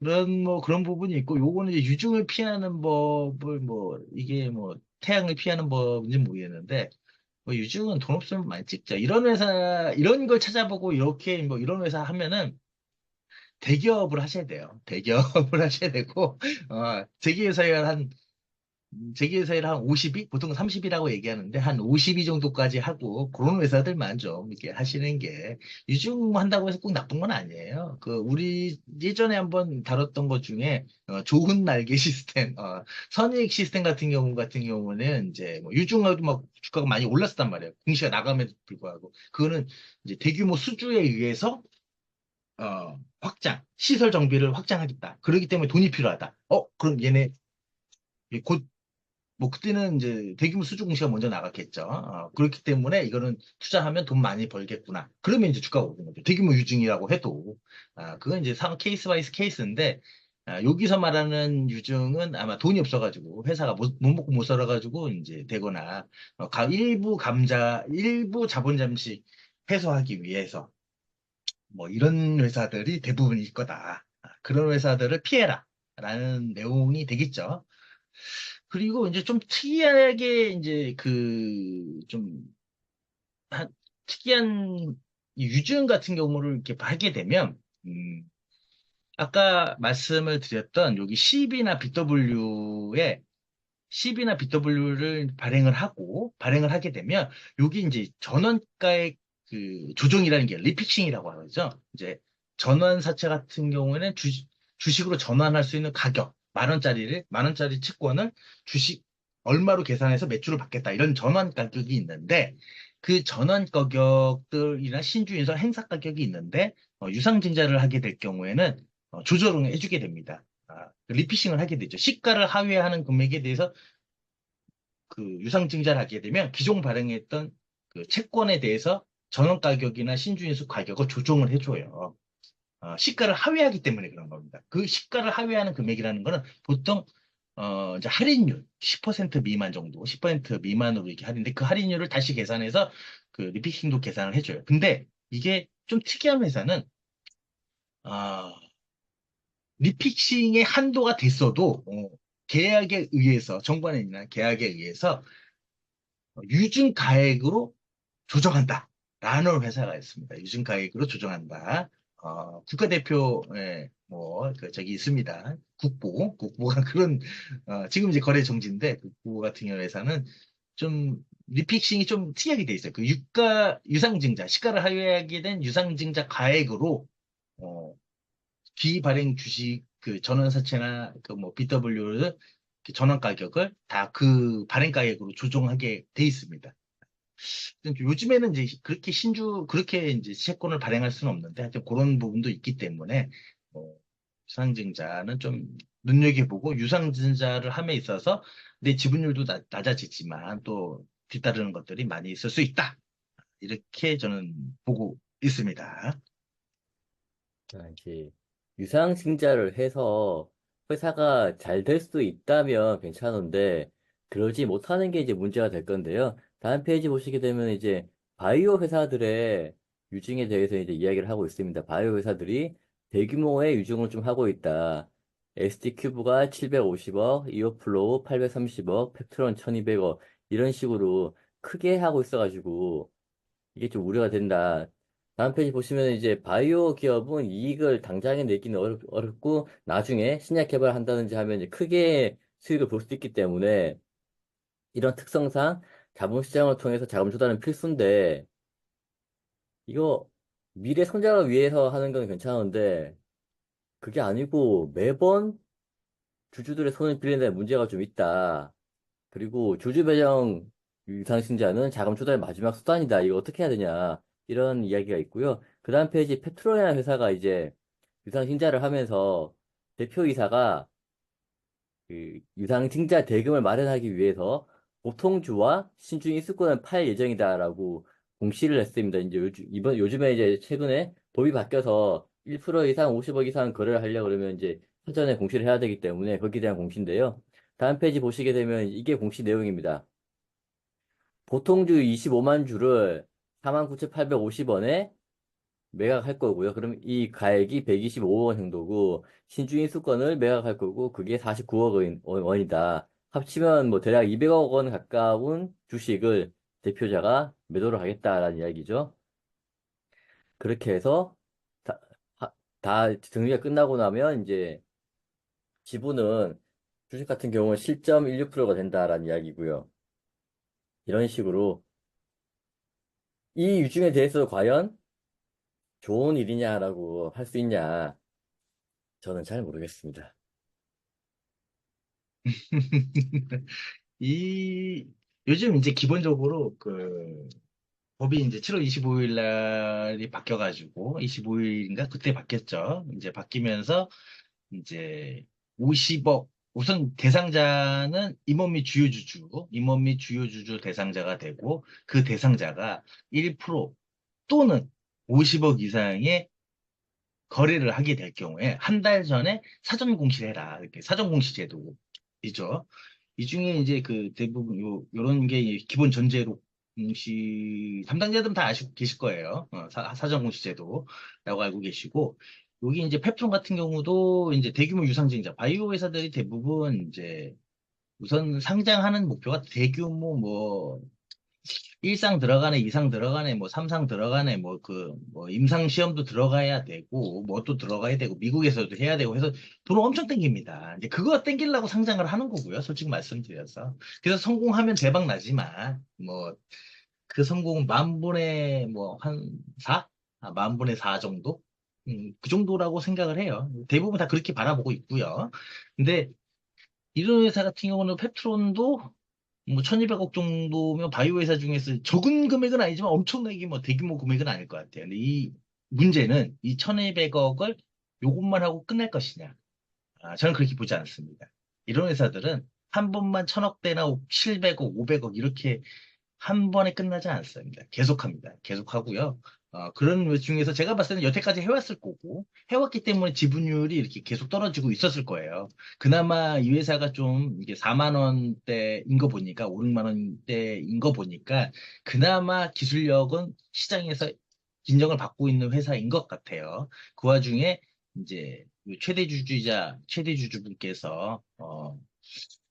그런 부분이 있고, 요거는 이제 유증을 피하는 법을 이게 태양을 피하는 법인지 모르겠는데, 유증은 돈 없으면 많이 찍죠. 이런 회사, 이런 걸 찾아보고 이렇게 이런 회사 하면은 대기업을 하셔야 돼요. 대기업을 하셔야 되고, 제기회사에 제기회사일 한 50위? 보통 30이라고 얘기하는데, 한 50위 정도까지 하고, 그런 회사들만 좀 이렇게 하시는 게, 유증한다고 해서 꼭 나쁜 건 아니에요. 우리 예전에 한번 다뤘던 것 중에, 좋은 날개 시스템, 선익 시스템 같은 경우는, 이제, 유증하고 막 주가가 많이 올랐단 말이에요. 공시가 나감에도 불구하고. 그거는 이제 대규모 수주에 의해서, 시설 정비를 확장하겠다. 그렇기 때문에 돈이 필요하다. 그럼 얘네, 곧 그때는 이제 대규모 수주 공시가 먼저 나갔겠죠. 그렇기 때문에 이거는 투자하면 돈 많이 벌겠구나. 그러면 이제 주가가 오르는 거죠. 대규모 유증이라고 해도. 그건 이제 케이스 바이 케이스인데, 여기서 말하는 유증은 아마 돈이 없어가지고, 회사가 못 먹고 못 살아가지고, 이제 되거나, 일부 자본 잠식 해소하기 위해서, 이런 회사들이 대부분일 거다. 그런 회사들을 피해라. 라는 내용이 되겠죠. 그리고 이제 좀 특이하게 이제 한, 특이한 이 유증 같은 경우를 이렇게 하게 되면, 아까 말씀을 드렸던 여기 CB나 BW를 발행을 하게 되면, 여기 이제 전원가의 조정이라는 게 리픽싱이라고 하죠. 이제 전환사채 같은 경우에는 주식으로 전환할 수 있는 가격, 만 원짜리 채권을 주식 얼마로 계산해서 매출을 받겠다. 이런 전환 가격이 있는데, 그 전환 가격들이나 신주인설 행사 가격이 있는데, 유상증자를 하게 될 경우에는 조정을 해주게 됩니다. 리피싱을 하게 되죠. 시가를 하회하는 금액에 대해서 유상증자를 하게 되면 기존 발행했던 채권에 대해서 전원 가격이나 신주인수 가격을 조정을 해줘요. 시가를 하회하기 때문에 그런 겁니다. 그 시가를 하회하는 금액이라는 거는 보통 이제 할인율 10% 미만 정도, 10% 미만으로 이렇게 할인데, 그 할인율을 다시 계산해서 리피싱도 계산을 해줘요. 근데 이게 좀 특이한 회사는 아, 리픽싱의 한도가 됐어도 계약에 의해서 정관이나 계약에 의해서 유증 가액으로 조정한다. 라는 회사가 있습니다. 유증 가액으로 조정한다. 국가대표에 저기 있습니다. 국보가 지금 이제 거래 정지인데, 국보 같은 경우 회사는 좀 리픽싱이 좀 특이하게 돼 있어요. 유상증자, 시가를 하회하게 된 유상증자 가액으로 어, 비발행 주식 전환사채나 BW를 전환 가격을 다 발행 가격으로 조정하게 돼 있습니다. 요즘에는 이제 그렇게 이제 채권을 발행할 수는 없는데, 하여튼 그런 부분도 있기 때문에, 유상증자는 좀 눈여겨보고, 유상증자를 함에 있어서 내 지분율도 낮아지지만 또 뒤따르는 것들이 많이 있을 수 있다. 이렇게 저는 보고 있습니다. 이제 유상증자를 해서 회사가 잘 될 수도 있다면 괜찮은데 그러지 못하는 게 이제 문제가 될 건데요. 다음 페이지 보시게 되면 이제 바이오 회사들의 유증에 대해서 이제 이야기를 하고 있습니다. 바이오 회사들이 대규모의 유증을 좀 하고 있다. SD큐브가 750억, 이오플로우 830억, 팩트론 1200억 이런 식으로 크게 하고 있어가지고 이게 좀 우려가 된다. 다음 페이지 보시면 이제 바이오 기업은 이익을 당장에 내기는 어렵고 나중에 신약 개발한다든지 하면 이제 크게 수익을 볼 수 있기 때문에 이런 특성상 자본시장을 통해서 자금 조달은 필수인데 이거 미래 성장을 위해서 하는 건 괜찮은데 그게 아니고 매번 주주들의 손을 빌리는 문제가 좀 있다. 그리고 주주 배정 유상신자는 자금 조달의 마지막 수단이다. 이거 어떻게 해야 되냐. 이런 이야기가 있고요. 그 다음 페이지 페트로이나 회사가 이제 유상신자를 하면서 대표이사가 유상증자 대금을 마련하기 위해서 보통주와 신중 인수권을 팔 예정이다라고 공시를 했습니다. 이제 요즘에 이제 최근에 법이 바뀌어서 1% 이상 50억 이상 거래를 하려고 그러면 이제 사전에 공시를 해야 되기 때문에 거기에 대한 공시인데요. 다음 페이지 보시게 되면 이게 공시 내용입니다. 보통주 25만 주를 49,850원에 매각할 거고요. 그럼 이 가액이 125억 원 정도고 신주인 수권을 매각할 거고 그게 49억 원이다. 합치면 뭐 대략 200억 원 가까운 주식을 대표자가 매도를 하겠다라는 이야기죠. 그렇게 해서 다, 다 정리가 끝나고 나면 이제 지분은 주식 같은 경우는 7.16%가 된다라는 이야기고요. 이런 식으로 이 유증에 대해서 과연 좋은 일이냐라고 할 수 있냐? 저는 잘 모르겠습니다. 이, 요즘 이제 기본적으로 그 법이 이제 7월 25일 날이 바뀌어가지고, 25일인가? 그때 바뀌었죠. 이제 바뀌면서 이제 50억, 우선 대상자는 임원 및 주요 주주, 임원 및 주요 주주 대상자가 되고, 그 대상자가 1% 또는 50억 이상의 거래를 하게 될 경우에 한 달 전에 사전 공시해라. 이렇게 사전 공시 제도이죠. 이 중에 이제 그 대부분 요런 게 기본 전제로 공시 담당자들은 다 아시고 계실 거예요. 사전 공시 제도라고 알고 계시고 여기 이제 펩톤 같은 경우도 이제 대규모 유상증자 바이오 회사들이 대부분 이제 우선 상장하는 목표가 대규모 뭐 1상 들어가네, 2상 들어가네, 뭐 3상 들어가네, 뭐 뭐 임상 시험도 들어가야 되고, 뭐 또 들어가야 되고, 미국에서도 해야 되고 해서 돈을 엄청 땡깁니다. 이제 그거 땡기려고 상장을 하는 거고요. 솔직히 말씀드려서. 그래서 성공하면 대박 나지만, 뭐, 그 성공은 만 분의 뭐 한 4? 만 분의 4 정도? 그 정도라고 생각을 해요. 대부분 다 그렇게 바라보고 있고요. 근데 이런 회사 같은 경우는 페트론도 뭐 1200억 정도면 바이오 회사 중에서 적은 금액은 아니지만 엄청나게 뭐 대규모 금액은 아닐 것 같아요. 근데 이 문제는 이 1200억을 요것만 하고 끝날 것이냐. 저는 그렇게 보지 않습니다. 이런 회사들은 한 번만 1000억대나 700억, 500억 이렇게 한 번에 끝나지 않습니다. 계속합니다. 계속하고요. 그런 것 중에서 제가 봤을 때는 여태까지 해왔을 거고, 해왔기 때문에 지분율이 이렇게 계속 떨어지고 있었을 거예요. 그나마 이 회사가 좀 이게 4만 원대인 거 보니까, 5, 6만 원대인 거 보니까, 그나마 기술력은 시장에서 인정을 받고 있는 회사인 것 같아요. 그 와중에 이제 최대 주주분께서,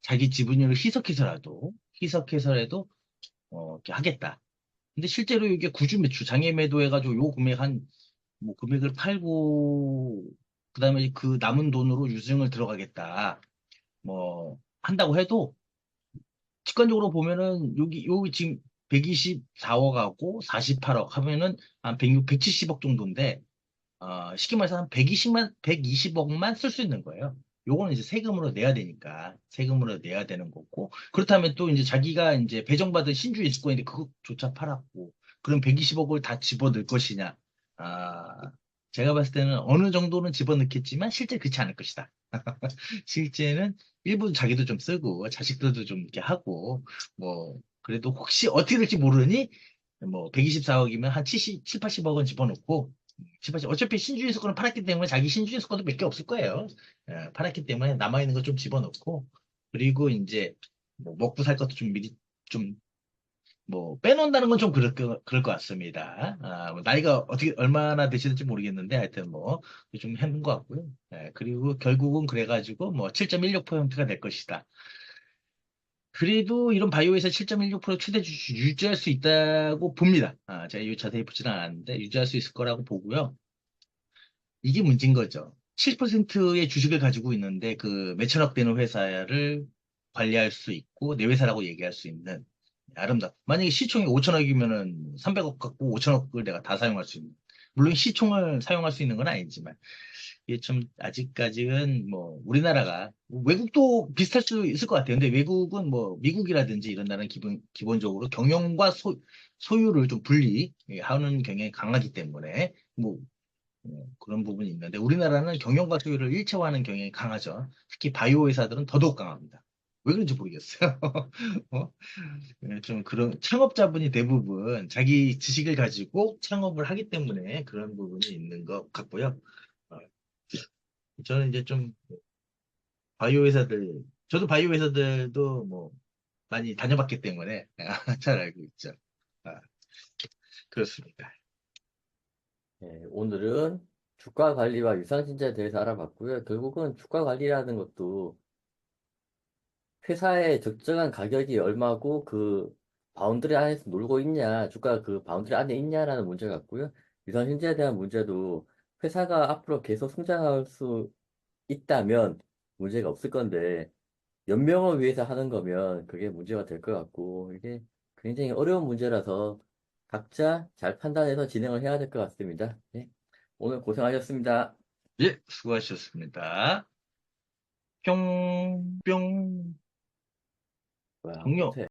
자기 지분율을 희석해서라도 이렇게 하겠다. 근데 실제로 이게 구주 매출, 장외 매도 해가지고 요 금액 뭐 금액을 팔고, 그 다음에 그 남은 돈으로 유증을 들어가겠다. 뭐, 한다고 해도, 직관적으로 보면은, 여기 지금 124억하고 48억 하면은 한 106, 170억 정도인데, 쉽게 말해서 한 120억만 쓸 수 있는 거예요. 요거는 이제 세금으로 내야 되니까, 세금으로 내야 되는 거고, 그렇다면 또 이제 자기가 이제 배정받은 신주 이수권인데 그것조차 팔았고, 그럼 120억을 다 집어넣을 것이냐. 아, 제가 봤을 때는 어느 정도는 집어넣겠지만, 실제 그렇지 않을 것이다. 실제는 일부 자기도 좀 쓰고, 자식들도 좀 이렇게 하고, 뭐, 그래도 혹시 어떻게 될지 모르니, 뭐, 124억이면 한 70, 7, 80억은 집어넣고, 어차피 신주인 수권을 팔았기 때문에 자기 신주인 수권도 몇 개 없을 거예요. 팔았기 때문에 남아있는 거 좀 집어넣고, 그리고 이제 뭐 먹고 살 것도 좀 미리 좀 뭐 빼놓는다는 건 좀 그럴 것 같습니다. 뭐 나이가 어떻게 얼마나 되시는지 모르겠는데 하여튼 뭐 좀 해본 것 같고요. 그리고 결국은 그래가지고 뭐 7.16%가 될 것이다. 그래도 이런 바이오에서 7.16% 최대 주식 유지할 수 있다고 봅니다. 제가 이 자세히 보지는 않았는데 유지할 수 있을 거라고 보고요. 이게 문제인 거죠. 7%의 주식을 가지고 있는데 그 몇천억 되는 회사를 관리할 수 있고 내 회사라고 얘기할 수 있는 만약에 시총이 5천억이면은 300억 갖고 5천억을 내가 다 사용할 수 있는. 물론 시총을 사용할 수 있는 건 아니지만 이게 좀 아직까지는 뭐 우리나라가 외국도 비슷할 수 있을 것 같아요. 근데 외국은 뭐 미국이라든지 이런 나라는 기본적으로 경영과 소유를 좀 분리하는 경향이 강하기 때문에 뭐 그런 부분이 있는데 우리나라는 경영과 소유를 일체화하는 경향이 강하죠. 특히 바이오 회사들은 더더욱 강합니다. 왜 그런지 모르겠어요. 어? 좀 그런 창업자분이 대부분 자기 지식을 가지고 창업을 하기 때문에 그런 부분이 있는 것 같고요. 어, 저는 이제 좀 바이오 회사들, 저도 바이오 회사들도 뭐 많이 다녀봤기 때문에, 잘 알고 있죠. 아, 그렇습니다. 오늘은 주가 관리와 유상증자에 대해서 알아봤고요. 결국은 주가 관리라는 것도 회사의 적정한 가격이 얼마고 그 바운드리 안에서 놀고 있냐, 주가 그 바운드리 안에 있냐라는 문제 같고요. 유상증자에 대한 문제도 회사가 앞으로 계속 성장할 수 있다면 문제가 없을 건데, 연명을 위해서 하는 거면 그게 문제가 될 것 같고, 이게 굉장히 어려운 문제라서 각자 잘 판단해서 진행을 해야 될 것 같습니다. 네. 오늘 고생하셨습니다. 예, 수고하셨습니다. 뿅, 뿅, 뭐야, 종료. 못해.